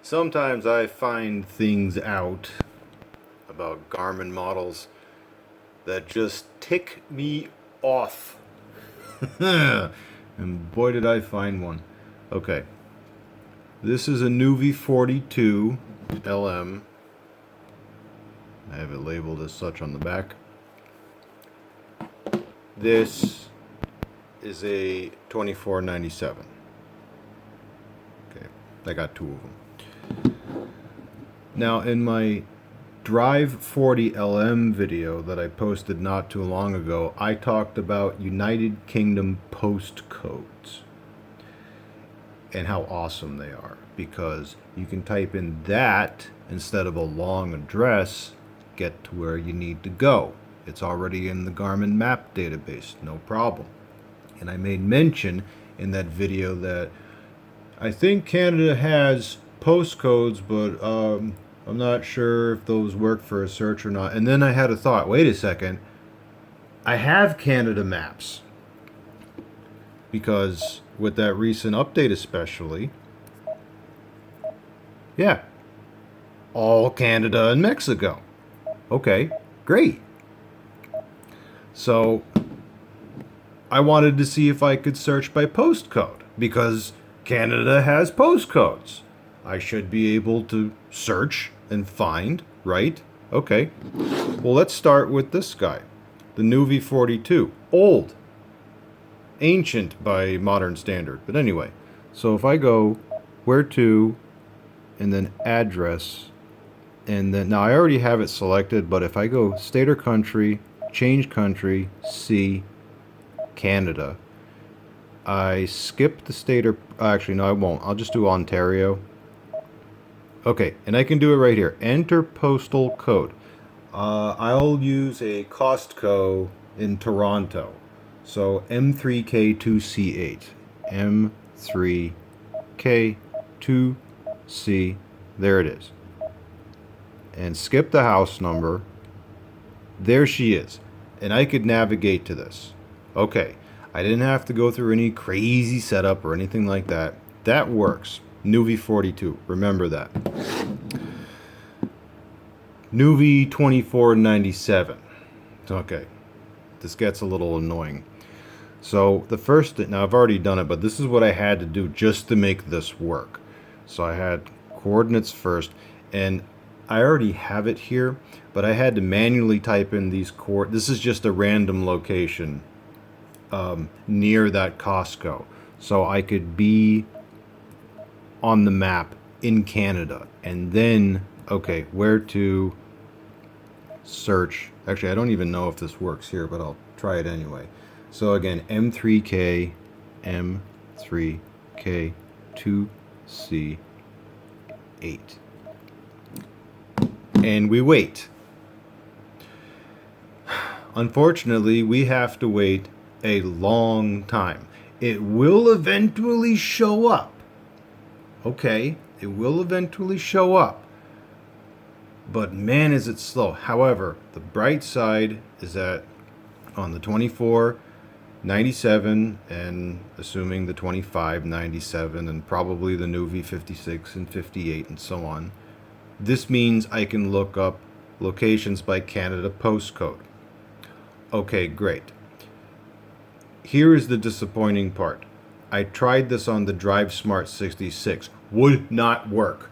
Sometimes I find things out about Garmin models that just tick me off. And boy did I find one. Okay. This is a Nuvi 42 LM. I have it labeled as such on the back. This is a 2497. Okay, I got two of them. Now in my Drive 40 LM video that I posted not too long ago, I talked about United Kingdom postcodes and how awesome they are, because you can type in that instead of a long address, get to where you need to go. It's already in the Garmin map database, no problem. And I made mention in that video that I think Canada has postcodes, but I'm not sure if those work for a search or not. And then I had a thought, wait a second, I have Canada maps. Because with that recent update especially, yeah, all Canada and Mexico. Okay, great. So I wanted to see if I could search by postcode, because Canada has postcodes. I should be able to search and find, right? Okay. Well, let's start with this guy. The Nuvi 42. Old. Ancient by modern standard. But anyway, so if I go where to, and then address, and then, now I already have it selected, but if I go state or country, change country, C, Canada, I skip the state or, actually no I won't, I'll just do Ontario. Okay, and I can do it right here. Enter postal code. I'll use a Costco in Toronto. So M3K2C8. M3K2C. There it is. And skip the house number. There she is. And I could navigate to this. Okay. I didn't have to go through any crazy setup or anything like that. That works. Nuvi 42. Remember that. Nuvi 2497. Okay. This gets a little annoying. So the first, now I've already done it, but this is what I had to do just to make this work. So I had coordinates first, and I already have it here, but I had to manually type in these this is just a random location near that Costco, so I could be on the map in Canada. And then, okay, where to search. Actually, I don't even know if this works here, but I'll try it anyway. So again, M3K, M3K2C8. And we wait. Unfortunately, we have to wait a long time. It will eventually show up. Okay, it will eventually show up. But man, is it slow. However, the bright side is that on the 2497 and assuming the 2597 and probably the Nuvi 56 and 58 and so on, this means I can look up locations by Canada postcode. Okay, great. Here is the disappointing part. I tried this on the DriveSmart 66. Would not work.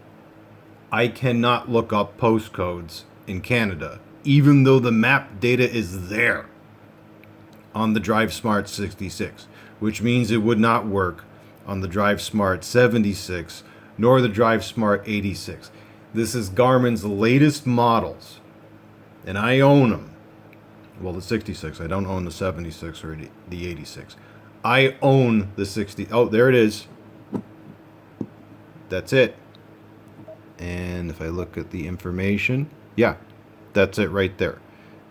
I cannot look up postcodes in Canada, even though the map data is there on the DriveSmart 66, which means it would not work on the DriveSmart 76 nor the DriveSmart 86. This is Garmin's latest models, and I own them. Well, the 66. I don't own the 76 or the 86. I own the 60. Oh, there it is. That's it. And if I look at the information, yeah, that's it right there.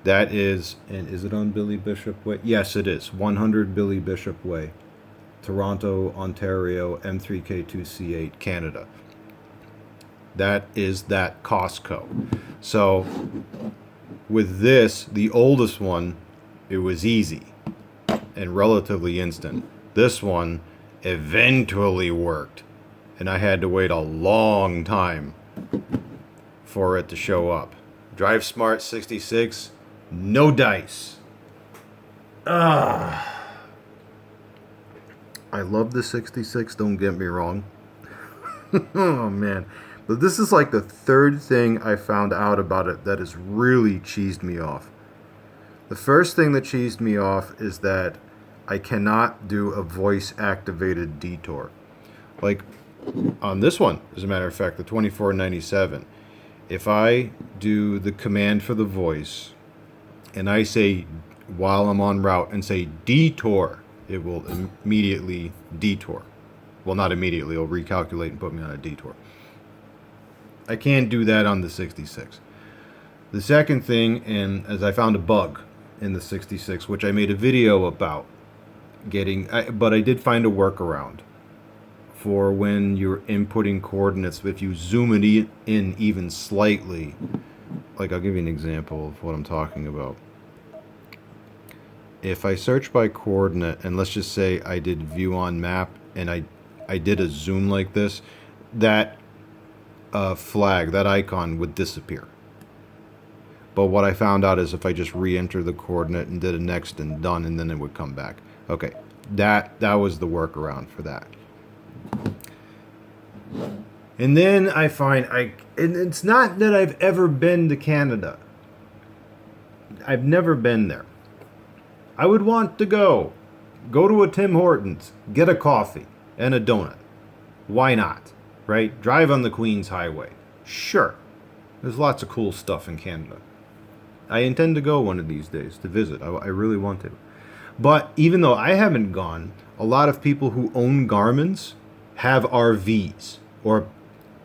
That is, and is it on Billy Bishop Way? Yes, it is. 100 Billy Bishop Way, Toronto, Ontario, M3K2C8, Canada. That is that Costco. So with this, the oldest one, it was easy and relatively instant. This one eventually worked. and I had to wait a long time for it to show up. DriveSmart 66, no dice. I love the 66, don't get me wrong. Oh man. But this is like the third thing I found out about it that has really cheesed me off. The first thing that cheesed me off is that I cannot do a voice-activated detour. Like on this one, as a matter of fact, the 2497, if I do the command for the voice and I say, while I'm en route, and say detour, it will immediately detour. Well, not immediately, it'll recalculate and put me on a detour. I can't do that on the 66. The second thing, and as I found a bug in the 66, which I made a video about getting, but I did find a workaround for when you're inputting coordinates. If you zoom it in even slightly, like I'll give you an example of what I'm talking about. If I search by coordinate, and let's just say I did view on map, and I did a zoom like this, that flag, that icon would disappear. But what I found out is if I just re-enter the coordinate and did a next and done, and then it would come back. Okay, that was the workaround for that. And then I find and it's not that I've ever been to Canada. I've never been there. I would want to go to a Tim Hortons, get a coffee and a donut. Why not? Right? Drive on the Queen's Highway. Sure. There's lots of cool stuff in Canada. I intend to go one of these days to visit. I really want to. But even though I haven't gone, a lot of people who own Garmins have RVs or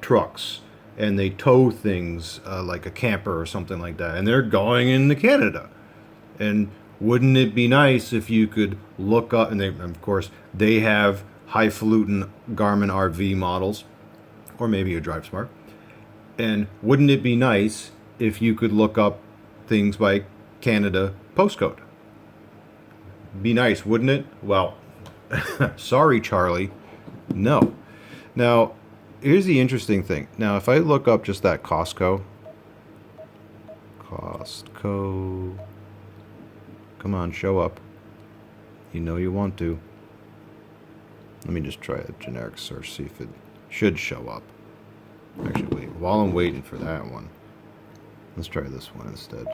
trucks, and they tow things like a camper or something like that, and they're going into Canada. And wouldn't it be nice if you could look up, and of course they have highfalutin Garmin RV models, or maybe a DriveSmart, and wouldn't it be nice if you could look up things by Canada postcode? Be nice, wouldn't it? Well, sorry, Charlie. No. Now, here's the interesting thing. Now, if I look up just that Costco, come on, show up. You know you want to. Let me just try a generic search, see if it should show up. Actually, wait. While I'm waiting for that one, let's try this one instead.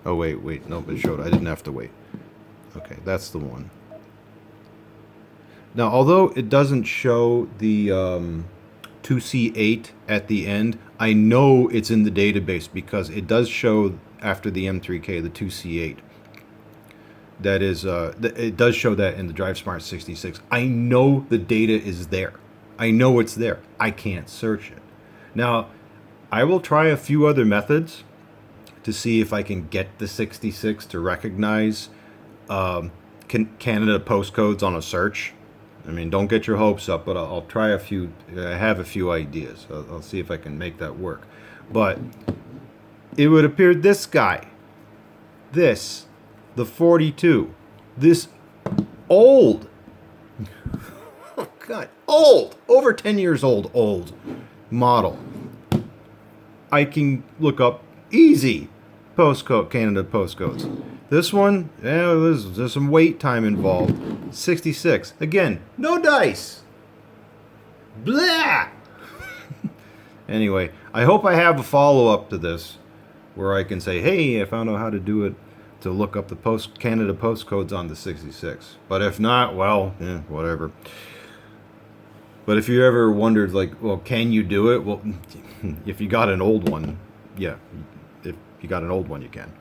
Oh, wait. Nope, it showed. I didn't have to wait. Okay, that's the one. Now, although it doesn't show the 2C8 at the end, I know it's in the database because it does show after the M3K, the 2C8. That is, it does show that in the DriveSmart 66. I know the data is there. I know it's there. I can't search it. Now, I will try a few other methods to see if I can get the 66 to recognize Canada postcodes on a search. I mean, don't get your hopes up, but I'll try a few. I have a few ideas. I'll see if I can make that work. But it would appear this guy, the 42, this old, oh God, old, over 10 years old model. I can look up easy postcode, Canada postcodes. This one, yeah, there's some wait time involved. 66. Again, no dice. Blah! Anyway, I hope I have a follow-up to this where I can say, hey, I found out how to do it to look up the Canada postcodes on the 66. But if not, well, whatever. But if you ever wondered, like, well, can you do it? Well, if you got an old one, yeah. If you got an old one, you can.